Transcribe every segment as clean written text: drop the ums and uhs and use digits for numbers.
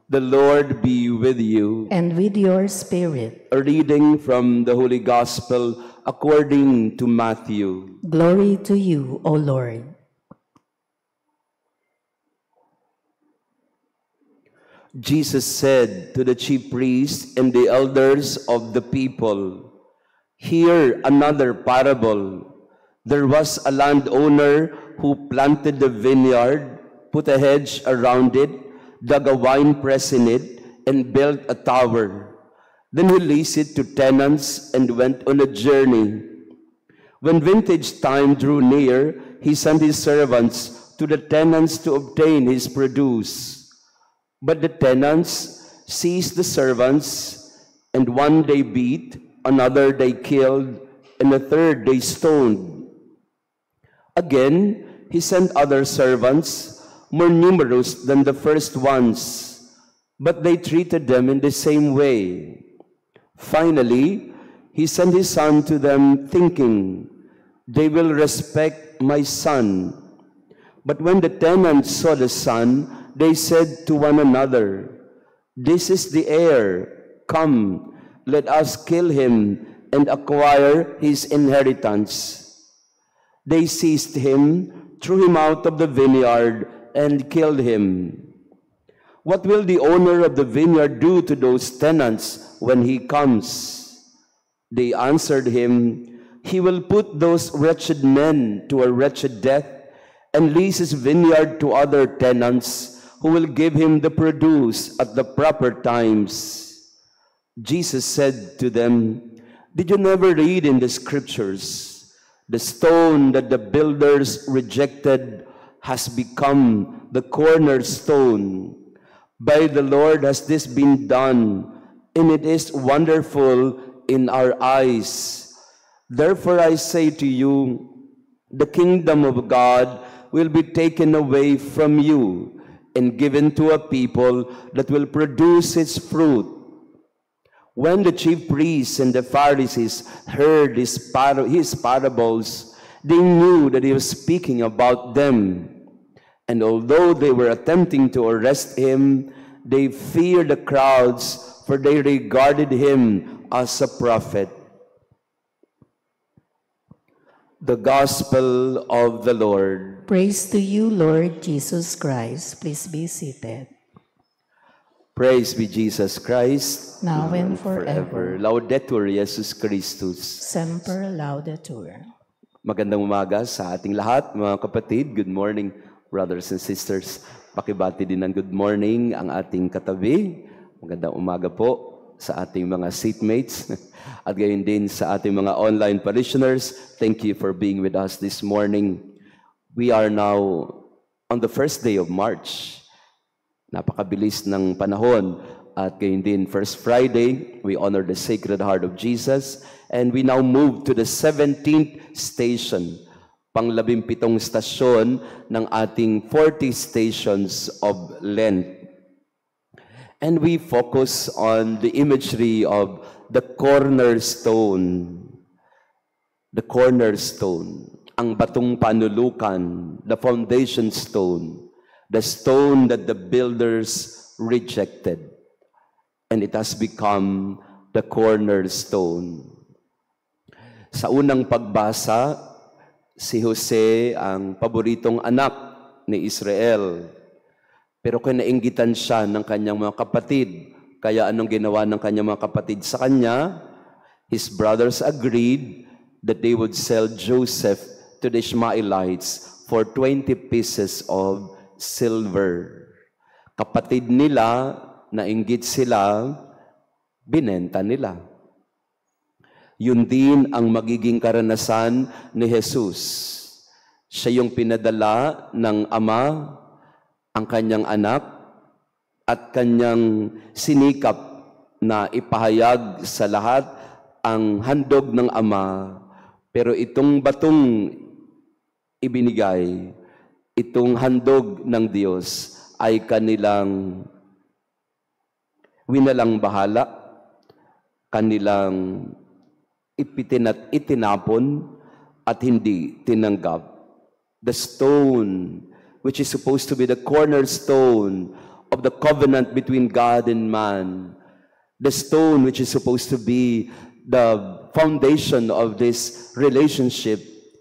The Lord be with you. And with your spirit. A reading from the Holy Gospel according to Matthew. Glory to you, O Lord. Jesus said to the chief priests and the elders of the people, "Hear another parable. There was a landowner who planted the vineyard, put a hedge around it, dug a wine press in it, and built a tower. Then he leased it to tenants and went on a journey. When vintage time drew near, he sent his servants to the tenants to obtain his produce. But the tenants seized the servants, and one they beat, another they killed, and a third they stoned. Again, he sent other servants, more numerous than the first ones, but they treated them in the same way. Finally, he sent his son to them, thinking, 'They will respect my son.' But when the tenants saw the son, they said to one another, 'This is the heir. Come, let us kill him and acquire his inheritance.' They seized him, threw him out of the vineyard, and killed him. What will the owner of the vineyard do to those tenants when he comes?" They answered him, "He will put those wretched men to a wretched death and lease his vineyard to other tenants who will give him the produce at the proper times." Jesus said to them, "Did you never read in the scriptures, 'The stone that the builders rejected has become the cornerstone. By the Lord has this been done, and it is wonderful in our eyes. Therefore I say to you, the kingdom of God will be taken away from you and given to a people that will produce its fruit." When the chief priests and the Pharisees heard his parables, they knew that he was speaking about them. And although they were attempting to arrest him, they feared the crowds, for they regarded him as a prophet. The Gospel of the Lord. Praise to you, Lord Jesus Christ. Please be seated. Praise be Jesus Christ, now and forever. Laudetur Jesus Christus. Semper Laudetur. Magandang umaga sa ating lahat, mga kapatid. Good morning, brothers and sisters. Pakibati din ng good morning ang ating katabi. Magandang umaga po sa ating mga seatmates. At gayon din sa ating mga online parishioners. Thank you for being with us this morning. We are now on the first day of March. Napakabilis ng panahon. At gayon din, first Friday, we honor the Sacred Heart of Jesus. And we now move to the 17th station, pang-17 stasyon ng ating 40 stations of Lent. And we focus on the imagery of the cornerstone. The cornerstone, ang batong panulukan, the foundation stone, the stone that the builders rejected. And it has become the cornerstone. Sa unang pagbasa, si Jose ang paboritong anak ni Israel. Pero kinainggitan siya ng kanyang mga kapatid. Kaya anong ginawa ng kanyang mga kapatid sa kanya? His brothers agreed that they would sell Joseph to the Ishmaelites for 20 pieces of silver. Kapatid nila, nainggit sila, binenta nila. Yun din ang magiging karanasan ni Jesus. Siya yung pinadala ng Ama, ang kanyang anak, at kanyang sinikap na ipahayag sa lahat ang handog ng Ama. Pero itong batong ibinigay, itong handog ng Diyos, ay kanilang winalang bahala, kanilang itinapon at hindi tinanggap. The stone, which is supposed to be the cornerstone of the covenant between God and man. The stone which is supposed to be the foundation of this relationship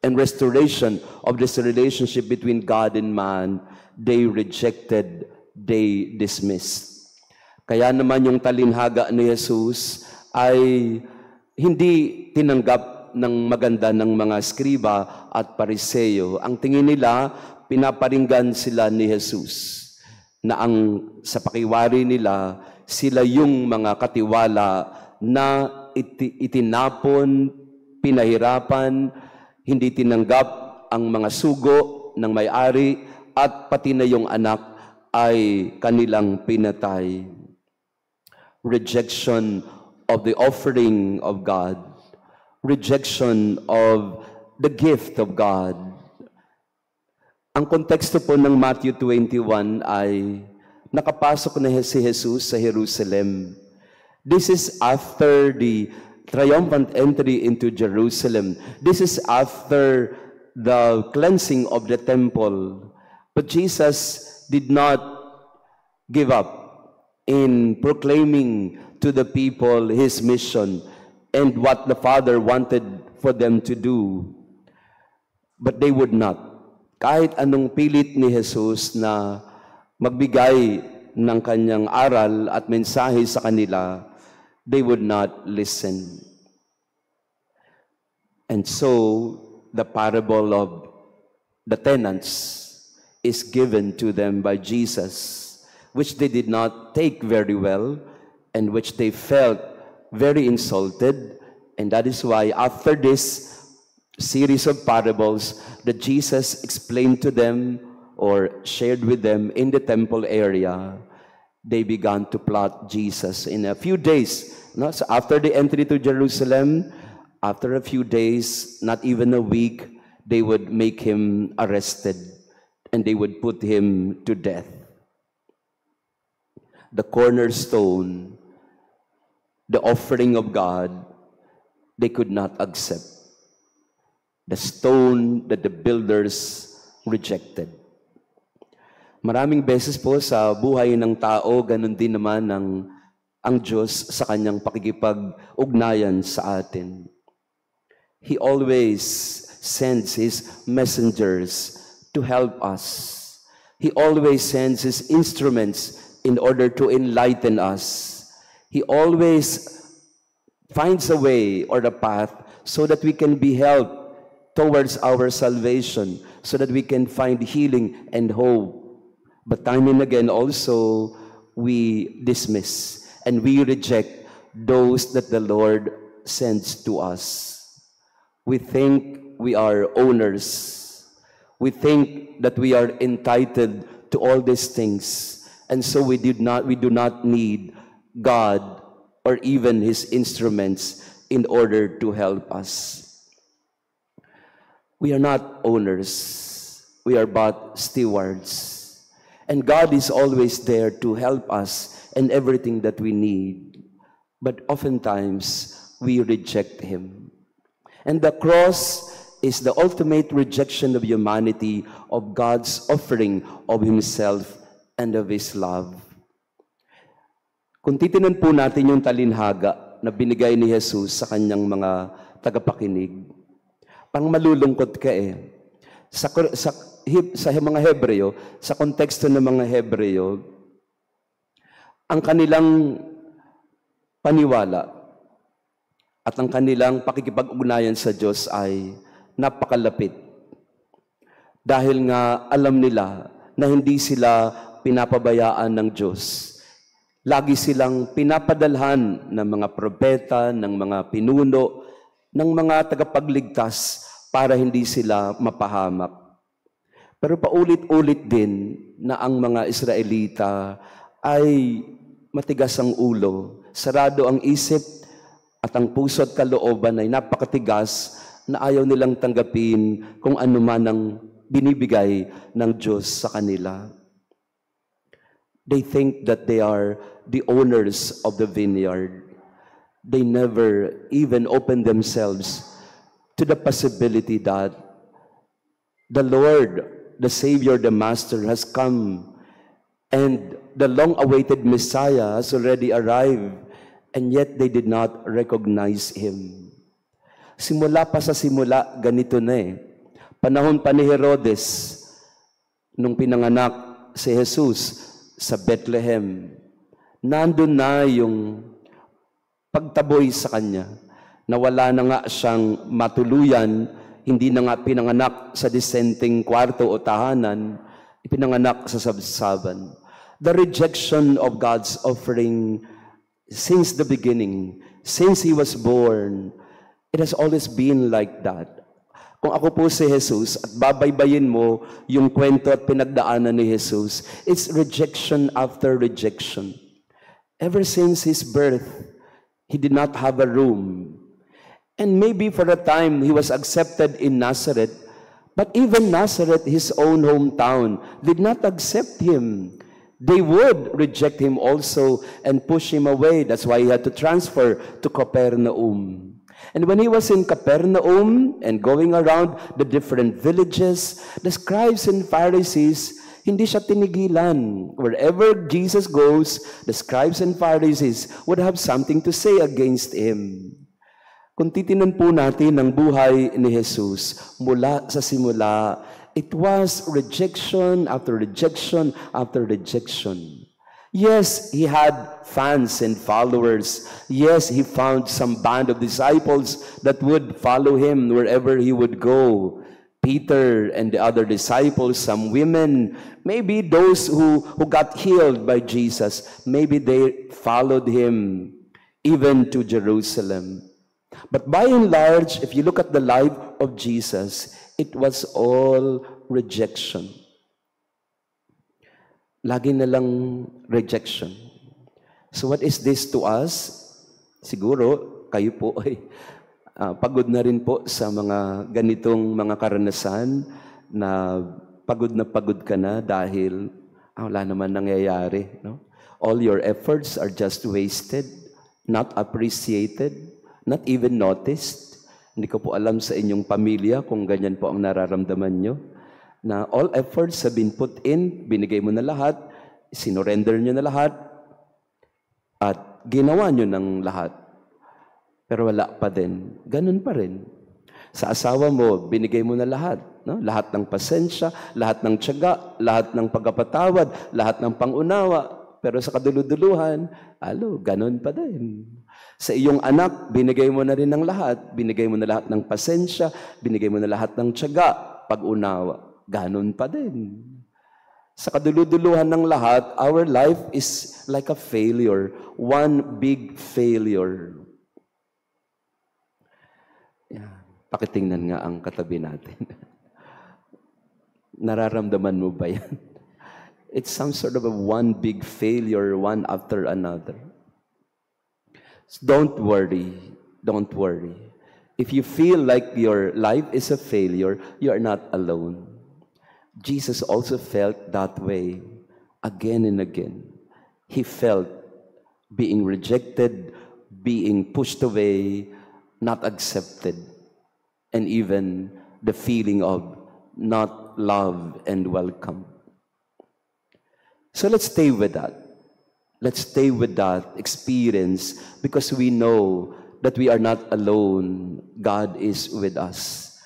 and restoration of this relationship between God and man, they rejected, they dismissed. Kaya naman yung talinhaga ni Jesus ay hindi tinanggap ng maganda ng mga skriba at pariseyo. Ang tingin nila, pinaparinggan sila ni Jesus na sa pakiwari nila, sila yung mga katiwala na itinapon, pinahirapan, hindi tinanggap ang mga sugo ng may-ari at pati na yung anak ay kanilang pinatay. Rejection of the offering of God, rejection of the gift of God. Ang konteksto po ng Matthew 21 ay nakapasok na si Jesus sa Jerusalem. This is after the triumphant entry into Jerusalem. This is after the cleansing of the temple. But Jesus did not give up in proclaiming to the people his mission and what the Father wanted for them to do. But they would not. Kahit anong pilit ni Jesus na magbigay ng kanyang aral at mensahe sa kanila, they would not listen. And so, the parable of the tenants is given to them by Jesus, which they did not take very well, and which they felt very insulted. And that is why after this series of parables that Jesus explained to them or shared with them in the temple area, they began to plot Jesus in a few days. No? So after the entry to Jerusalem, after a few days, not even a week, they would make him arrested and they would put him to death. The cornerstone, the offering of God, they could not accept. The stone that the builders rejected. Maraming beses po sa buhay ng tao, ganun din naman ang Diyos sa kanyang pakikipag-ugnayan sa atin. He always sends His messengers to help us. He always sends His instruments in order to enlighten us. He always finds a way or a path so that we can be helped towards our salvation, so that we can find healing and hope. But time and again also, we dismiss and we reject those that the Lord sends to us. We think we are owners. We think that we are entitled to all these things. And so we do not need God or even His instruments in order to help us. We are not owners. We are but stewards. And God is always there to help us in everything that we need. But oftentimes, we reject Him. And the cross is the ultimate rejection of humanity, of God's offering of Himself and of His love. Kung titinan po natin yung talinhaga na binigay ni Jesus sa kanyang mga tagapakinig, pang malulungkot ka eh. Sa mga Hebreo, sa konteksto ng mga Hebreo, ang kanilang paniwala at ang kanilang pakikipag-ugnayan sa Diyos ay napakalapit. Dahil nga alam nila na hindi sila pinapabayaan ng Diyos. Lagi silang pinapadalhan ng mga propeta, ng mga pinuno, ng mga tagapagligtas para hindi sila mapahamak. Pero paulit-ulit din na ang mga Israelita ay matigas ang ulo, sarado ang isip at ang puso at kalooban ay napakatigas na ayaw nilang tanggapin kung ano man ang binibigay ng Diyos sa kanila. They think that they are the owners of the vineyard. They never even open themselves to the possibility that the Lord, the Savior, the Master has come And the long-awaited Messiah has already arrived, and yet they did not recognize Him. Simula pa sa simula, ganito na eh. Panahon pa ni Herodes, nung pinanganak si Jesus sa Bethlehem, nandun na yung pagtaboy sa Kanya. Nawala na nga siyang matuluyan, hindi na nga pinanganak sa disenteng kwarto o tahanan, ipinanganak sa sabsaban. The rejection of God's offering since the beginning, since He was born, it has always been like that. Kung ako po si Jesus at babaybayin mo yung kwento at pinagdaanan ni Jesus, it's rejection after rejection. Ever since His birth, He did not have a room. And maybe for a time, He was accepted in Nazareth, but even Nazareth, His own hometown, did not accept Him. They would reject Him also and push Him away. That's why He had to transfer to Capernaum. And when He was in Capernaum and going around the different villages, the scribes and Pharisees, hindi siya tinigilan. Wherever Jesus goes, the scribes and Pharisees would have something to say against Him. Kung titinan po natin ang buhay ni Jesus, mula sa simula, it was rejection after rejection after rejection. Yes, He had fans and followers. Yes, He found some band of disciples that would follow Him wherever He would go. Peter and the other disciples, some women, maybe those who got healed by Jesus, maybe they followed Him even to Jerusalem. But by and large, if you look at the life of Jesus, it was all rejection. Lagi na lang rejection. So what is this to us? Siguro, kayo po ay pagod na rin po sa mga ganitong mga karanasan na pagod ka na dahil wala naman nangyayari. No? All your efforts are just wasted, not appreciated, not even noticed. Hindi ko po alam sa inyong pamilya kung ganyan po ang nararamdaman nyo. Na all efforts have been put in, binigay mo na lahat, sinorender nyo na lahat, at ginawa nyo ng lahat. Pero wala pa din. Ganun pa rin. Sa asawa mo, binigay mo na lahat. No? Lahat ng pasensya, lahat ng tiyaga, lahat ng pagkapatawad, lahat ng pangunawa. Pero sa kaduluduluhan, ganun pa din. Sa iyong anak, binigay mo na rin ng lahat. Binigay mo na lahat ng pasensya, binigay mo na lahat ng tiyaga, pag-unawa. Ganon pa din. Sa kaduluduluhan ng lahat, our life is like a failure. One big failure. Yeah. Pakitingnan nga ang katabi natin. Nararamdaman mo ba yan? It's some sort of a one big failure, one after another. So don't worry. Don't worry. If you feel like your life is a failure, you are not alone. Jesus also felt that way again and again. He felt being rejected, being pushed away, not accepted, and even the feeling of not loved and welcome. So let's stay with that. Let's stay with that experience because we know that we are not alone. God is with us.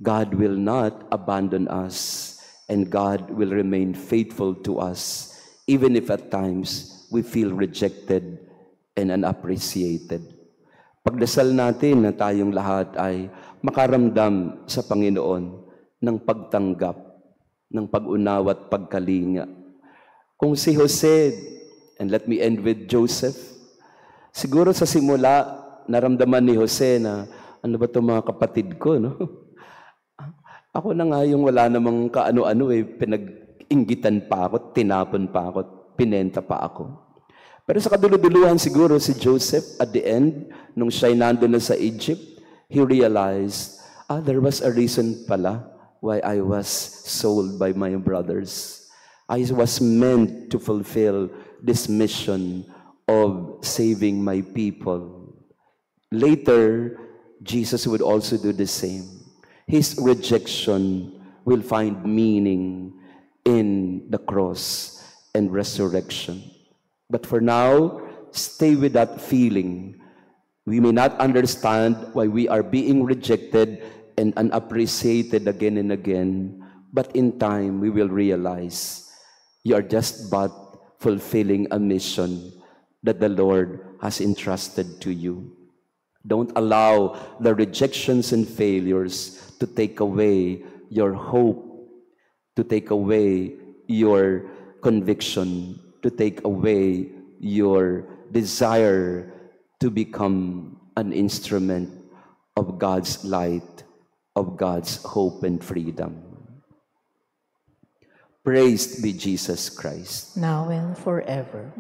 God will not abandon us. And God will remain faithful to us, even if at times we feel rejected and unappreciated. Pagdasal natin na tayong lahat ay makaramdam sa Panginoon ng pagtanggap, ng pag-unawa at pagkalinga. Kung si Jose, and let me end with Joseph, siguro sa simula, naramdaman ni Jose na, ano ba ito mga kapatid ko, no? Ako na nga yung wala namang kaano-ano pinag-inggitan pa ako, tinapon pa ako, pinenta pa ako. Pero sa kaduluduluhan siguro si Joseph at the end, nung siya'y nandun na sa Egypt, he realized, there was a reason pala why I was sold by my brothers. I was meant to fulfill this mission of saving my people. Later, Jesus would also do the same. His rejection will find meaning in the cross and resurrection. But for now, stay with that feeling. We may not understand why we are being rejected and unappreciated again and again, but in time we will realize you are just but fulfilling a mission that the Lord has entrusted to you. Don't allow the rejections and failures to take away your hope, to take away your conviction, to take away your desire to become an instrument of God's light, of God's hope and freedom. Praised be Jesus Christ. Now and forever.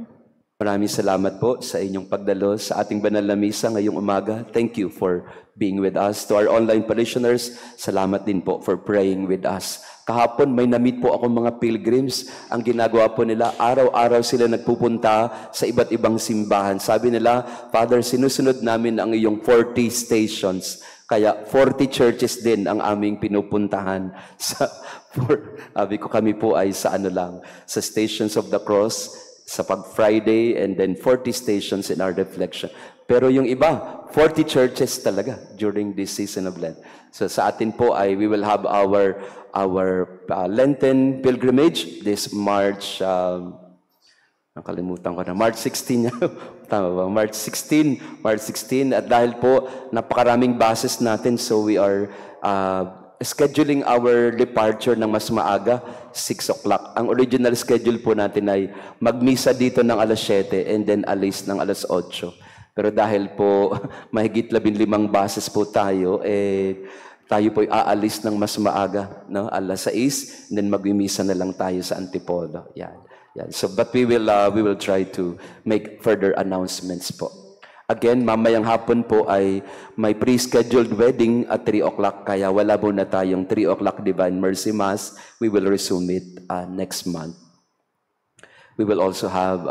Maraming salamat po sa inyong pagdalo sa ating banal na misa ngayong umaga. Thank you for being with us. To our online parishioners, salamat din po for praying with us. Kahapon may na-meet po ako mga pilgrims. Ang ginagawa po nila, araw-araw sila nagpupunta sa iba't ibang simbahan. Sabi nila, Father, sinusunod namin ang iyong 40 stations. Kaya 40 churches din ang aming pinupuntahan. Sabi ko, kami po ay sa sa Stations of the Cross, sa pag-Friday, and then 40 stations in our reflection. Pero yung iba, 40 churches talaga during this season of Lent. So sa atin po ay we will have our Lenten pilgrimage this March, nakalimutan ko na, March 16. Tama ba? March 16. At dahil po napakaraming buses natin, so we are scheduling our departure ng mas maaga, 6 o'clock. Ang original schedule po natin ay magmisa dito ng alas 7 and then alis ng alas 8. Pero dahil po mahigit 15 buses po tayo, tayo po aalis ng mas maaga, no? Alas 6, and then magmimisa na lang tayo sa Antipolo. Yan. So, but we will try to make further announcements po. Again, mamayang hapon po ay may pre-scheduled wedding at 3 o'clock, kaya wala muna tayong 3 o'clock Divine Mercy Mass. We will resume it next month. We will also have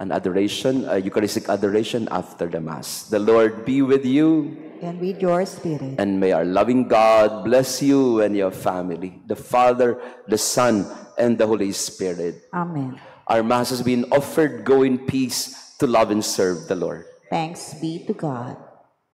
an adoration, a Eucharistic adoration after the Mass. The Lord be with you. And with your spirit. And may our loving God bless you and your family, the Father, the Son, and the Holy Spirit. Amen. Our Mass has been offered. Go in peace to love and serve the Lord. Thanks be to God.